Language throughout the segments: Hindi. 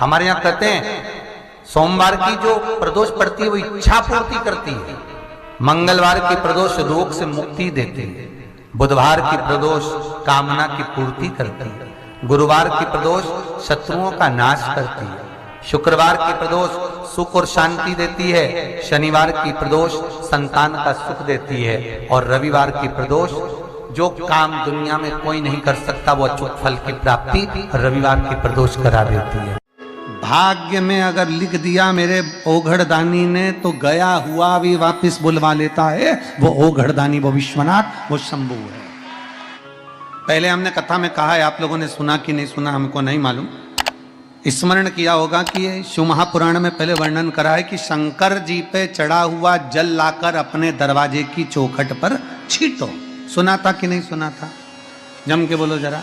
हमारे यहाँ कहते हैं सोमवार की जो प्रदोष पड़ती है वो इच्छा पूर्ति करती है, मंगलवार की प्रदोष रोग से मुक्ति देती है, बुधवार की प्रदोष कामना की पूर्ति करती है, गुरुवार की प्रदोष शत्रुओं का नाश करती है, शुक्रवार की प्रदोष सुख और शांति देती है, शनिवार की प्रदोष संतान का सुख देती है, और रविवार की प्रदोष जो काम दुनिया में कोई नहीं कर सकता वो अचूक फल की प्राप्ति रविवार की प्रदोष करा देती है। भाग्य में अगर लिख दिया मेरे ओघड़दानी ने तो गया हुआ भी वापस बुलवा लेता है। वो ओघड़दानी, वो विश्वनाथ, वो शंभू है। पहले हमने कथा में कहा है, आप लोगों ने सुना कि नहीं सुना हमको नहीं मालूम, स्मरण किया होगा कि शिव महापुराण में पहले वर्णन करा है कि शंकर जी पे चढ़ा हुआ जल लाकर अपने दरवाजे की चौखट पर छींटो। सुना था कि नहीं सुना था? जम के बोलो जरा,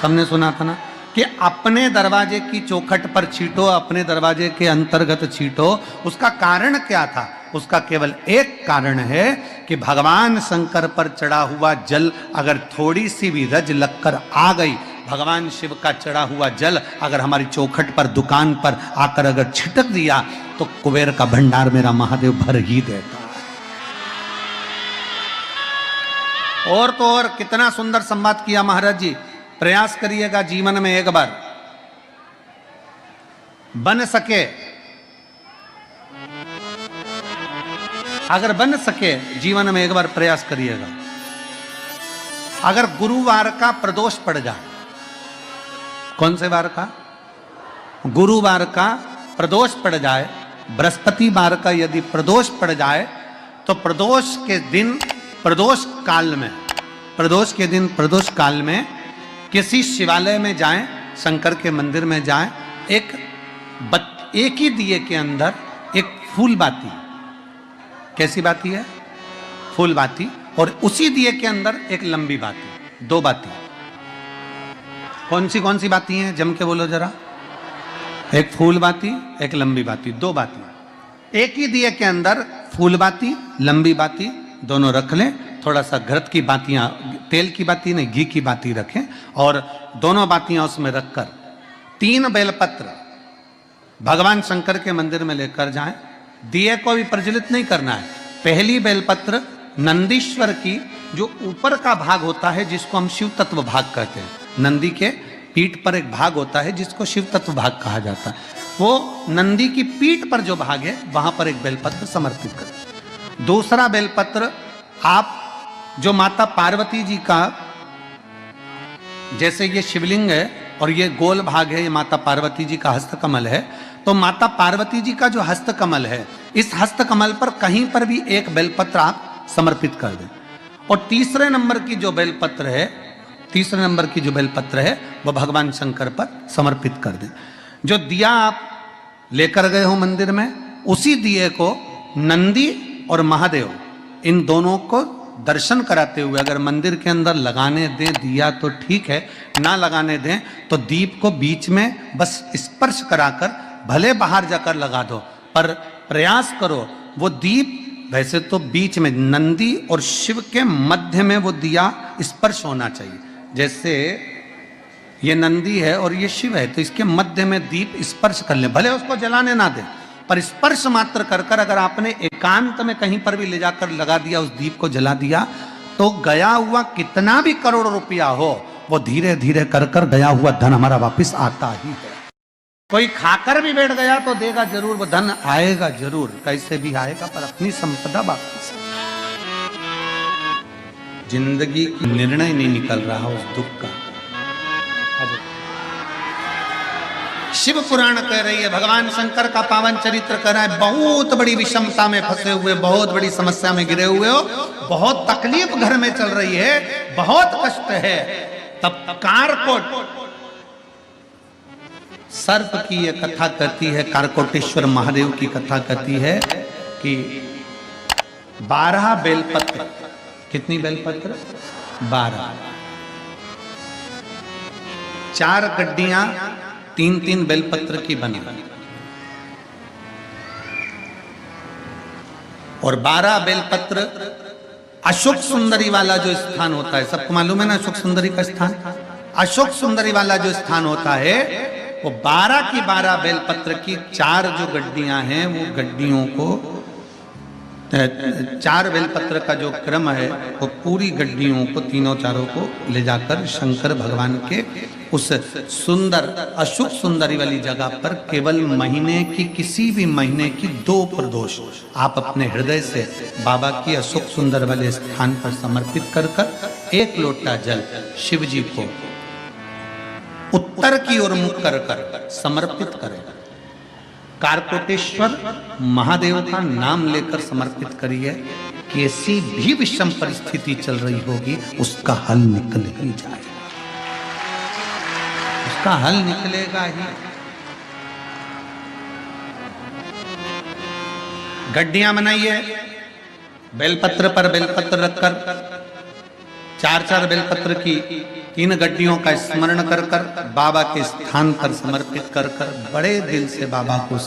सबने सुना था ना कि अपने दरवाजे की चौखट पर छींटो, अपने दरवाजे के अंतर्गत छींटो। उसका कारण क्या था? उसका केवल एक कारण है कि भगवान शंकर पर चढ़ा हुआ जल अगर थोड़ी सी भी रज लगकर आ गई, भगवान शिव का चढ़ा हुआ जल अगर हमारी चौखट पर, दुकान पर आकर अगर छिटक दिया तो कुबेर का भंडार मेरा महादेव भर ही देता है। और तो और कितना सुंदर संवाद किया महाराज जी। प्रयास करिएगा जीवन में एक बार, बन सके, अगर बन सके जीवन में एक बार प्रयास करिएगा। अगर गुरुवार का प्रदोष पड़ जाए, कौन से वार का? गुरुवार का प्रदोष पड़ जाए, बृहस्पतिवार का यदि प्रदोष पड़ जाए तो प्रदोष के दिन, प्रदोष काल में, प्रदोष के दिन, प्रदोष काल में किसी शिवालय में जाएं, शंकर के मंदिर में जाएं, एक ही दिए के अंदर एक फूल बाती, कैसी बाती है? फूल बाती, और उसी दिए के अंदर एक लंबी बाती, दो बाती। कौन सी बाती हैं? जम के बोलो जरा। एक फूल बाती, एक लंबी बाती, दो बाती। एक ही दिए के अंदर फूल बाती, लंबी बाती दोनों रख लें। थोड़ा सा घृत की बातियां, तेल की बाती नहीं, घी की बाती रखें, और दोनों बातियां उसमें रखकर 3 बेलपत्र भगवान शंकर के मंदिर में लेकर जाएं। दिए को भी प्रज्वलित नहीं करना है। पहली बेलपत्र नंदीश्वर की जो ऊपर का भाग होता है, जिसको हम शिव तत्व भाग कहते हैं, नंदी के पीठ पर एक भाग होता है जिसको शिव तत्व भाग कहा जाता है, वो नंदी की पीठ पर जो भाग है वहां पर एक बेलपत्र समर्पित करें। दूसरा बेलपत्र आप जो माता पार्वती जी का, जैसे ये शिवलिंग है और ये गोल भाग है, ये माता पार्वती जी का हस्तकमल है, तो माता पार्वती जी का जो हस्तकमल है, इस हस्तकमल पर कहीं पर भी एक बेलपत्र आप समर्पित कर दें। और तीसरे नंबर की जो बेलपत्र है, तीसरे नंबर की जो बेलपत्र है वो भगवान शंकर पर समर्पित कर दें। जो दिया आप लेकर गए हो मंदिर में, उसी दिए को नंदी और महादेव इन दोनों को दर्शन कराते हुए अगर मंदिर के अंदर लगाने दें दिया तो ठीक है, ना लगाने दें तो दीप को बीच में बस स्पर्श कराकर भले बाहर जाकर लगा दो, पर प्रयास करो वो दीप, वैसे तो बीच में नंदी और शिव के मध्य में वो दिया स्पर्श होना चाहिए। जैसे ये नंदी है और ये शिव है, तो इसके मध्य में दीप स्पर्श कर ले, भले उसको जलाने ना दे, पर स्पर्श मात्र कर कर अगर आपने एकांत में कहीं पर भी ले जाकर लगा दिया, उस दीप को जला दिया, तो गया हुआ कितना भी करोड़ रुपया हो वो धीरे धीरे कर कर गया हुआ धन हमारा वापस आता ही है। कोई खाकर भी बैठ गया तो देगा जरूर, वो धन आएगा जरूर, कैसे भी आएगा, पर अपनी संपदा वापस। जिंदगी की निर्णय नहीं निकल रहा उस दुख का। शिव पुराण कह रही है, भगवान शंकर का पावन चरित्र कह रहा है, बहुत बड़ी विषमता में फंसे हुए, बहुत बड़ी समस्या में गिरे हुए हो, बहुत तकलीफ घर में चल रही है, बहुत कष्ट है, तब कारकोट सर्प की ये कथा कहती है, कारकोटेश्वर महादेव की कथा कहती है कि 12 बेलपत्र, कितनी बेलपत्र? 12, 4 गड्डियां 3-3 बेलपत्र की बनी, और 12 बेलपत्र अशोक सुंदरी वाला जो स्थान होता है, सबको मालूम है ना अशोक सुंदरी का स्थान? अशोक सुंदरी वाला जो स्थान होता है वो 12 की 12 बेलपत्र की 4 जो गड्डियां हैं, वो गड्डियों को 4 बेलपत्र का जो क्रम है, वो पूरी गड्डियों को, तीनों चारों को ले जाकर शंकर भगवान के उस सुंदर अशुभ सुंदरी वाली जगह पर केवल महीने की, किसी भी महीने की 2 प्रदोष आप अपने हृदय से बाबा की अशुभ सुंदर वाले स्थान पर समर्पित कर कर 1 लोटा जल शिव जी को उत्तर की ओर मुख कर कर समर्पित करें। कारकोटेश्वर महादेव का नाम लेकर समर्पित करिए। कैसी भी विषम परिस्थिति चल रही होगी, उसका हल निकल ही जाएगा, उसका हल निकलेगा ही। गड्डियां बनाइए, बेलपत्र पर बेलपत्र रखकर 4-4 बेलपत्र की 3 गड्डियों का स्मरण कर कर बाबा के स्थान पर समर्पित कर कर बड़े दिल से बाबा को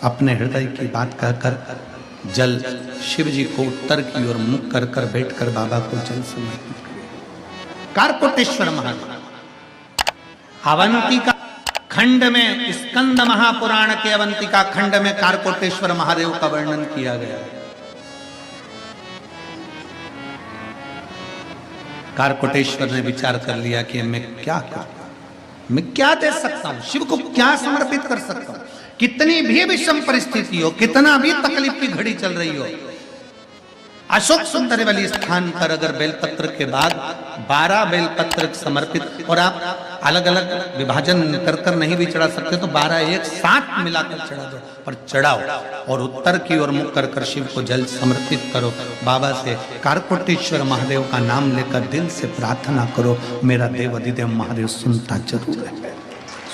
अपने हृदय की बात कहकर जल शिव जी को उत्तर की ओर मुख कर कर बैठकर बाबा को जल समर्पित करें। कारकोटेश्वर महादेव अवंतिका खंड में, स्कंद महापुराण के अवंतिका खंड में कारकोटेश्वर महादेव का वर्णन किया गया है। कारकोटेश्वर ने विचार कर लिया कि मैं क्या करूं, मैं क्या दे सकता हूं, शिव को क्या समर्पित कर सकता हूं। कितनी भी विषम परिस्थिति हो, कितना भी तकलीफ की घड़ी चल रही हो, अशोक सुंदर वाली स्थान पर अगर बेलपत्र के बाद 12 बेलपत्र समर्पित, और आप अलग अलग विभाजन कर कर नहीं भी चढ़ा सकते तो 12 एक साथ मिलाकर चढ़ा दो, पर चढ़ाओ और उत्तर की ओर मुख कर कर शिव को जल समर्पित करो। बाबा से कारकोटेश्वर महादेव का नाम लेकर दिल से प्रार्थना करो, मेरा देव अधिदेव महादेव सुनता जरूर है,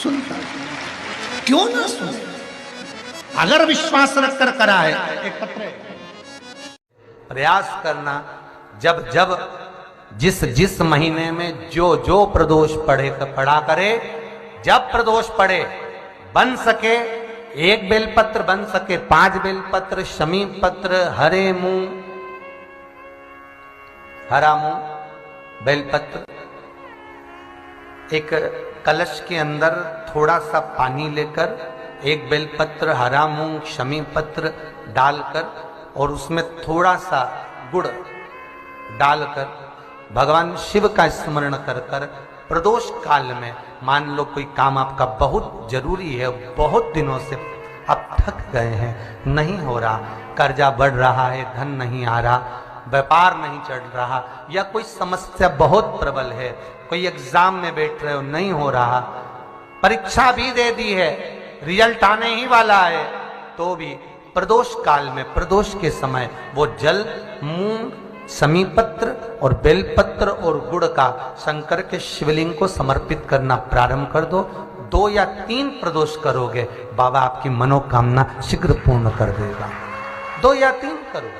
सुनता क्यों ना सुने, अगर विश्वास रखकर करा है। एक पत्र प्रयास करना, जब जब जिस महीने में जो प्रदोष पड़ा करे, जब प्रदोष पड़े बन सके 1 बेलपत्र, बन सके 5 बेलपत्र, शमी पत्र, हरे मुंह, हरा मुंह बेलपत्र, एक कलश के अंदर थोड़ा सा पानी लेकर 1 बेलपत्र, हरा मूंग, शमी पत्र डालकर और उसमें थोड़ा सा गुड़ डालकर भगवान शिव का स्मरण कर कर प्रदोष काल में, मान लो कोई काम आपका बहुत जरूरी है, बहुत दिनों से आप थक गए हैं, नहीं हो रहा, कर्जा बढ़ रहा है, धन नहीं आ रहा, व्यापार नहीं चढ़ रहा, या कोई समस्या बहुत प्रबल है, कोई एग्जाम में बैठ रहे हो नहीं हो रहा, परीक्षा भी दे दी है, रिजल्ट आने ही वाला है, तो भी प्रदोष काल में, प्रदोष के समय वो जल मूंग, शमी पत्र और बेलपत्र और गुड़ का शंकर के शिवलिंग को समर्पित करना प्रारंभ कर दो। 2 या 3 प्रदोष करोगे, बाबा आपकी मनोकामना शीघ्र पूर्ण कर देगा। 2 या 3 करो,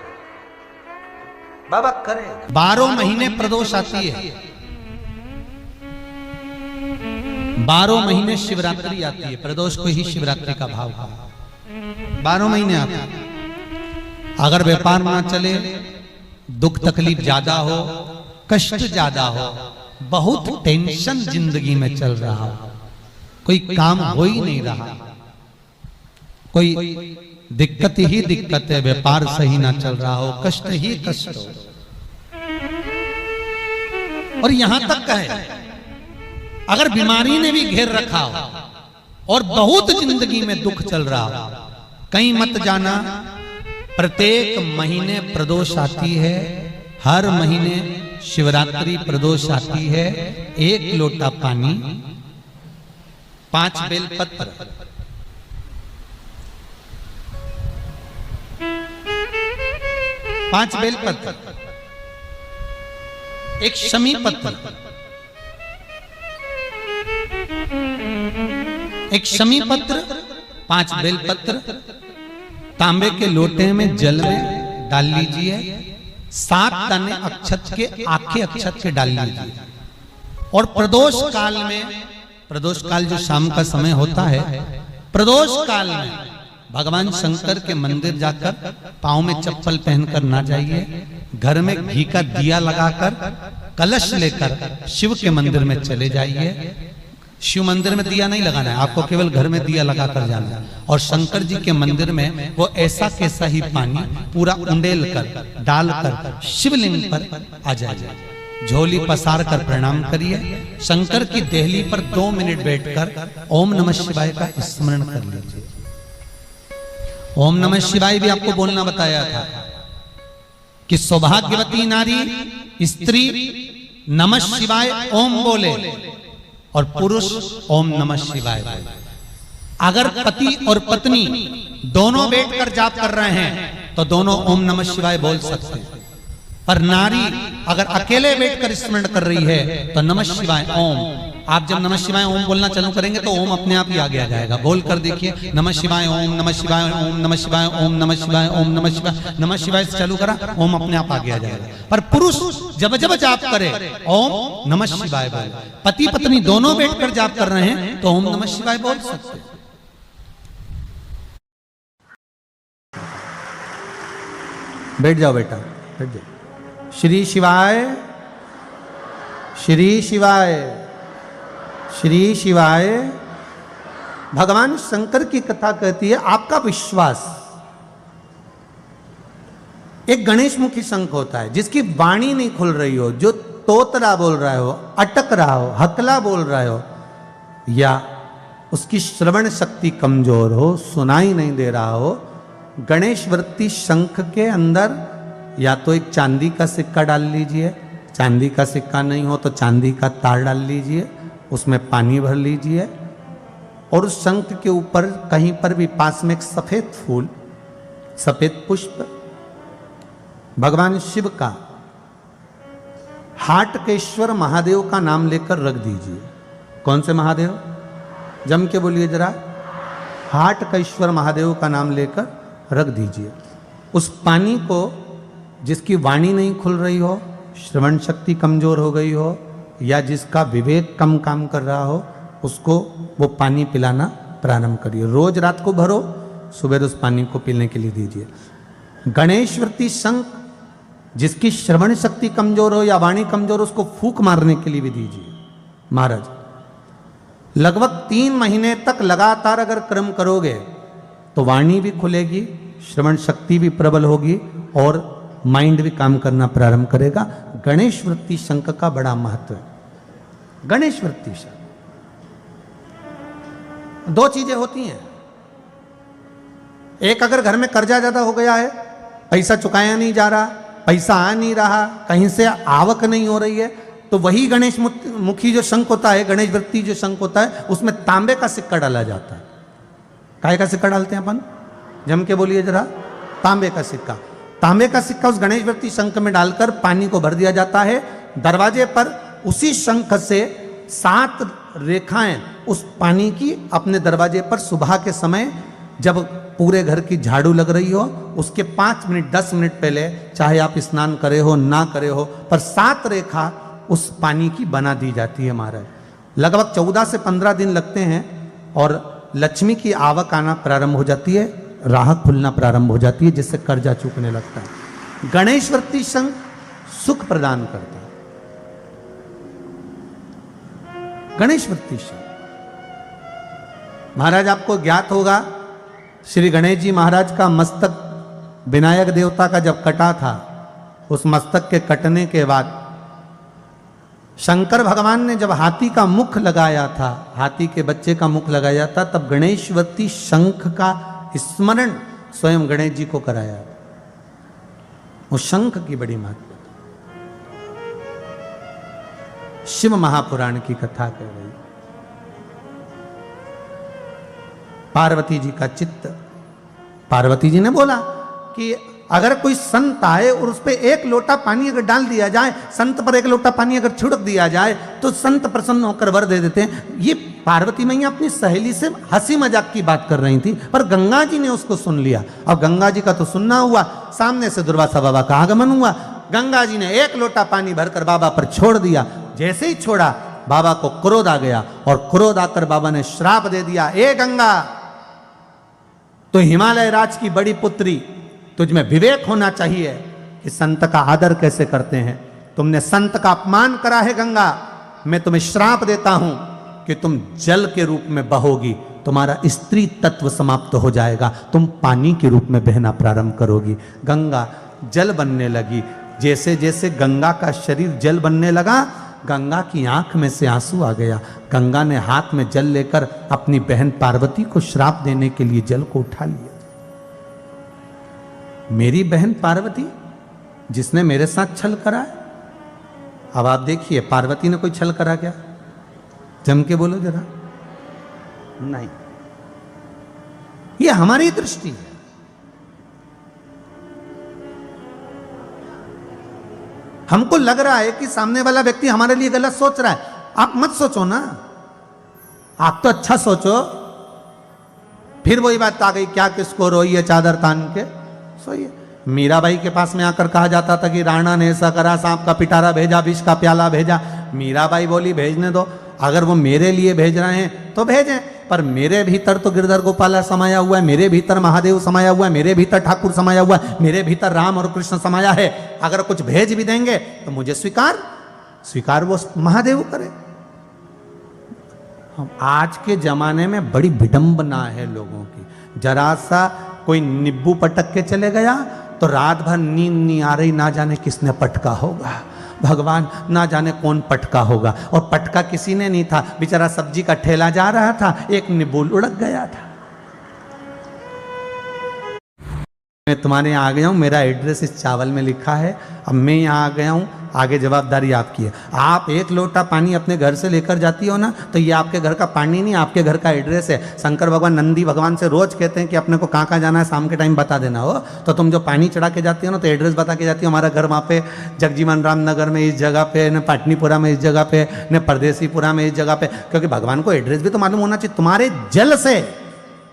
बाबा करेगा। 12 महीने प्रदोष आती है, 12 महीने शिवरात्रि आती है, प्रदोष को ही शिवरात्रि का भाव है। 12 महीने आते हैं। अगर व्यापार ना चले, दुख तकलीफ ज्यादा हो, कष्ट ज्यादा हो, बहुत टेंशन जिंदगी में चल रहा हो, कोई काम हो ही नहीं रहा, कोई दिक्कत ही दिक्कत है, व्यापार सही ना चल रहा हो, कष्ट ही कष्ट हो, और यहां तक कहे अगर बीमारी ने भी घेर रखा हो और बहुत जिंदगी में दुख चल रहा हो, कहीं मत जाना, प्रत्येक महीने प्रदोष आती है, हर महीने शिवरात्रि प्रदोष आती है। 1 लोटा पानी, 5 बेलपत्र, 5 बेलपत्र, 1 शमी पत्र, 1 शमी पत्र, 5 बेलपत्र तांबे के लोटे में जल में डाल लीजिए, 7 दाने अक्षत के, आखे अक्षत के डाल लीजिए, और प्रदोष काल में, प्रदोष काल जो शाम का समय होता है, प्रदोष काल में भगवान शंकर के मंदिर जाकर पांव में चप्पल पहनकर ना जाइए, घर में घी का दिया लगाकर कलश लेकर शिव के मंदिर में चले जाइए, शिव मंदिर में दिया नहीं लगाना है, आपको केवल घर में दिया लगा कर जाना है। और शंकर जी के मंदिर में वो ऐसा कैसा ही पानी पूरा उंडेल कर डालकर शिवलिंग पर आ जाएगा। झोली पसार कर प्रणाम करिए। शंकर की देहली पर 2 मिनट बैठकर ओम नमः शिवाय का स्मरण कर लीजिए। ओम नमः शिवाय भी आपको बोलना बताया था कि सौभाग्यवती नारी स्त्री नमः शिवाय ओम बोले और पुरुष ओम नमः शिवाय बोले। अगर पति और पत्नी दोनों बैठकर जाप कर रहे हैं तो दोनों ओम नमः शिवाय बोल सकते हैं, पर नारी अगर अकेले बैठकर स्मरण कर रही है तो नमः शिवाय ओम। आप जब नमः शिवाय ओम बोलना चालू करेंगे तो ओम अपने आप ही आगे आ जाएगा। बोल कर देखिए, नमः शिवाय ओम, नमः शिवाय ओम, नमः शिवाय ओम, नमः शिवाय ओम, नमः शिवाय। नमः शिवाय से चालू करा, ओम अपने आप आगे आ जाएगा। पर पुरुष जब जब जाप करे ओम नमः शिवाय बोले। पति पत्नी दोनों बैठकर जाप कर रहे हैं तो ओम नमः शिवाय बोल सकते हैं। बैठ जाओ बेटा, बैठ जाओ। श्री शिवाय, श्री शिवाय, श्री शिवाय। भगवान शंकर की कथा कहती है आपका विश्वास। एक गणेश मुखी शंख होता है जिसकी वाणी नहीं खुल रही हो, जो तोतरा बोल रहा हो, अटक रहा हो, हकला बोल रहा हो, या उसकी श्रवण शक्ति कमजोर हो, सुनाई नहीं दे रहा हो, गणेश वृत्ति शंख के अंदर या तो एक चांदी का सिक्का डाल लीजिए, चांदी का सिक्का नहीं हो तो चांदी का तार डाल लीजिए, उसमें पानी भर लीजिए और उस शंख के ऊपर कहीं पर भी पास में एक सफेद फूल, सफेद पुष्प भगवान शिव का, हाटकेश्वर महादेव का नाम लेकर रख दीजिए। कौन से महादेव? जम के बोलिए जरा। हाटकेश्वर महादेव का नाम लेकर रख दीजिए। उस पानी को, जिसकी वाणी नहीं खुल रही हो, श्रवण शक्ति कमजोर हो गई हो या जिसका विवेक कम काम कर रहा हो, उसको वो पानी पिलाना प्रारंभ करिए। रोज रात को भरो, सुबह उस पानी को पीने के लिए दीजिए। गणेश वृत्ति शंख जिसकी श्रवण शक्ति कमजोर हो या वाणी कमजोर, उसको फूंक मारने के लिए भी दीजिए। महाराज लगभग 3 महीने तक लगातार अगर क्रम करोगे तो वाणी भी खुलेगी, श्रवण शक्ति भी प्रबल होगी और माइंड भी काम करना प्रारंभ करेगा। गणेश वृत्ति शंख का बड़ा महत्व है। गणेश वृत्ति शंख 2 चीजें होती हैं। एक, अगर घर में कर्जा ज्यादा हो गया है, पैसा चुकाया नहीं जा रहा, पैसा आ नहीं रहा, कहीं से आवक नहीं हो रही है, तो वही गणेश मुखी जो शंख होता है, गणेश वृत्ति जो शंख होता है, उसमें तांबे का सिक्का डाला जाता है। काय का सिक्का डालते हैं अपन? जम के बोलिए जरा। तांबे का सिक्का। तांबे का सिक्का उस गणेश वृत्ति शंख में डालकर पानी को भर दिया जाता है। दरवाजे पर उसी शंख से 7 रेखाएं उस पानी की अपने दरवाजे पर सुबह के समय, जब पूरे घर की झाड़ू लग रही हो, उसके 5 मिनट 10 मिनट पहले, चाहे आप स्नान करे हो ना करे हो, पर 7 रेखा उस पानी की बना दी जाती है महाराज। लगभग 14 से 15 दिन लगते हैं और लक्ष्मी की आवक आना प्रारंभ हो जाती है, राह खुलना प्रारंभ हो जाती है, जिससे कर्जा चूकने लगता है। गणेश वृत्ति शंख सुख प्रदान करता है। गणेश वृत्ति शंख महाराज, आपको ज्ञात होगा श्री गणेश जी महाराज का मस्तक विनायक देवता का जब कटा था, उस मस्तक के कटने के बाद शंकर भगवान ने जब हाथी का मुख लगाया था, हाथी के बच्चे का मुख लगाया था, तब गणेशवती शंख का स्मरण स्वयं गणेश जी को कराया। वो शंख की बड़ी महत्व। शिव महापुराण की कथा कह रही। पार्वती जी का चित्त, पार्वती जी ने बोला कि अगर कोई संत आए और उस पर 1 लोटा पानी अगर डाल दिया जाए, संत पर 1 लोटा पानी अगर छिड़क दिया जाए तो संत प्रसन्न होकर वर दे देते हैं। ये पार्वती मैया अपनी सहेली से हंसी मजाक की बात कर रही थी, पर गंगा जी ने उसको सुन लिया। अब गंगा जी का तो सुनना हुआ, सामने से दुर्वासा बाबा का आगमन हुआ। गंगा जी ने 1 लोटा पानी भरकर बाबा पर छोड़ दिया। जैसे ही छोड़ा, बाबा को क्रोध आ गया और क्रोध आकर बाबा ने श्राप दे दिया, ए गंगा, तो हिमालय राज की बड़ी पुत्री, तुझमें विवेक होना चाहिए कि संत का आदर कैसे करते हैं। तुमने संत का अपमान करा है गंगा, मैं तुम्हें श्राप देता हूं कि तुम जल के रूप में बहोगी, तुम्हारा स्त्री तत्व समाप्त हो जाएगा, तुम पानी के रूप में बहना प्रारंभ करोगी। गंगा जल बनने लगी। जैसे जैसे गंगा का शरीर जल बनने लगा, गंगा की आंख में से आंसू आ गया। गंगा ने हाथ में जल लेकर अपनी बहन पार्वती को श्राप देने के लिए जल को उठा लिया। मेरी बहन पार्वती जिसने मेरे साथ छल करा है। अब आप देखिए, पार्वती ने कोई छल करा क्या? जम के बोलो जरा। नहीं, ये हमारी दृष्टि है। हमको लग रहा है कि सामने वाला व्यक्ति हमारे लिए गलत सोच रहा है। आप मत सोचो ना, आप तो अच्छा सोचो। फिर वही बात आ गई, क्या किसको रोई है चादर तान के सोइए। मीराबाई के पास में आकर कहा जाता था कि राणा ने ऐसा करा, सांप का पिटारा भेजा, विष का प्याला भेजा। मीराबाई बोली भेजने दो, अगर वो मेरे लिए भेज रहे हैं तो भेजें, पर मेरे भीतर तो गिरधर गोपाला समाया हुआ है, मेरे भीतर महादेव समाया हुआ है, मेरे भीतर ठाकुर समाया हुआ है, मेरे भीतर राम और कृष्ण समाया है। अगर कुछ भेज भी देंगे तो मुझे स्वीकार वो महादेव करे। हम आज के जमाने में बड़ी विडंबना है लोगों की। जरा सा कोई नींबू पटक के चले गया तो रात भर नींद नहीं आ रही, ना जाने किसने पटका होगा, भगवान ना जाने कौन पटका होगा। और पटका किसी ने नहीं था, बेचारा सब्जी का ठेला जा रहा था, एक नींबू लुढ़क गया था। मैं तुम्हारे यहाँ आ गया हूँ, मेरा एड्रेस इस चावल में लिखा है, अब मैं यहाँ आ गया हूँ, आगे जवाबदारी आपकी है। आप एक लोटा पानी अपने घर से लेकर जाती हो ना, तो ये आपके घर का पानी नहीं, आपके घर का एड्रेस है। शंकर भगवान नंदी भगवान से रोज कहते हैं कि अपने को कहाँ कहाँ जाना है, शाम के टाइम बता देना हो। तो तुम जो पानी चढ़ा के जाती हो ना, तो एड्रेस बता के जाती हो, हमारा घर वहाँ पे जगजीवन राम नगर में इस जगह पे, न पाटनीपुरा में इस जगह पे, न परदेसीपुरा में इस जगह पे। क्योंकि भगवान को एड्रेस भी तो मालूम होना चाहिए। तुम्हारे जल से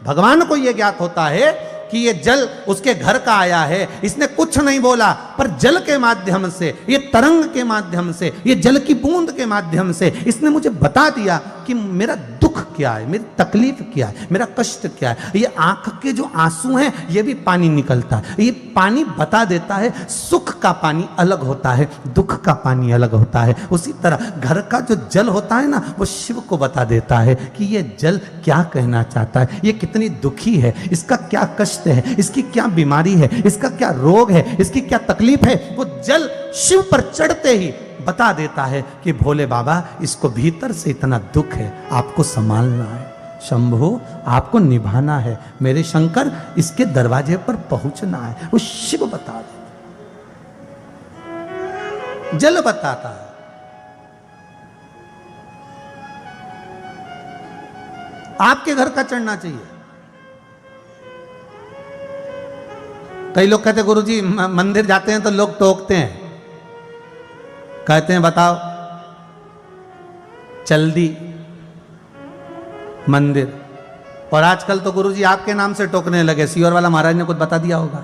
भगवान को यह ज्ञात होता है कि ये जल उसके घर का आया है। इसने कुछ नहीं बोला, पर जल के माध्यम से, ये तरंग के माध्यम से, ये जल की बूंद के माध्यम से इसने मुझे बता दिया कि मेरा दुख क्या है, मेरी तकलीफ क्या है, मेरा कष्ट क्या है। ये आंख के जो आंसू हैं, ये भी पानी निकलता है। ये पानी बता देता है, सुख का पानी अलग होता है, दुख का पानी अलग होता है। उसी तरह घर का जो जल होता है ना, वो शिव को बता देता है कि ये जल क्या कहना चाहता है, ये कितनी दुखी है, इसका क्या कष्ट है, इसकी क्या बीमारी है, इसका क्या रोग है, इसकी क्या तकलीफ है। वो जल शिव पर चढ़ते ही बता देता है कि भोले बाबा, इसको भीतर से इतना दुख है, आपको संभालना है। शंभु, आपको निभाना है। मेरे शंकर, इसके दरवाजे पर पहुंचना है। वो शिव बता दे, जल बताता है। आपके घर का चढ़ना चाहिए। कई लोग कहते गुरुजी मंदिर जाते हैं तो लोग टोकते हैं, कहते हैं बताओ चल दी मंदिर। और आजकल तो गुरुजी आपके नाम से टोकने लगे। सियोर वाला महाराज ने कुछ बता दिया होगा।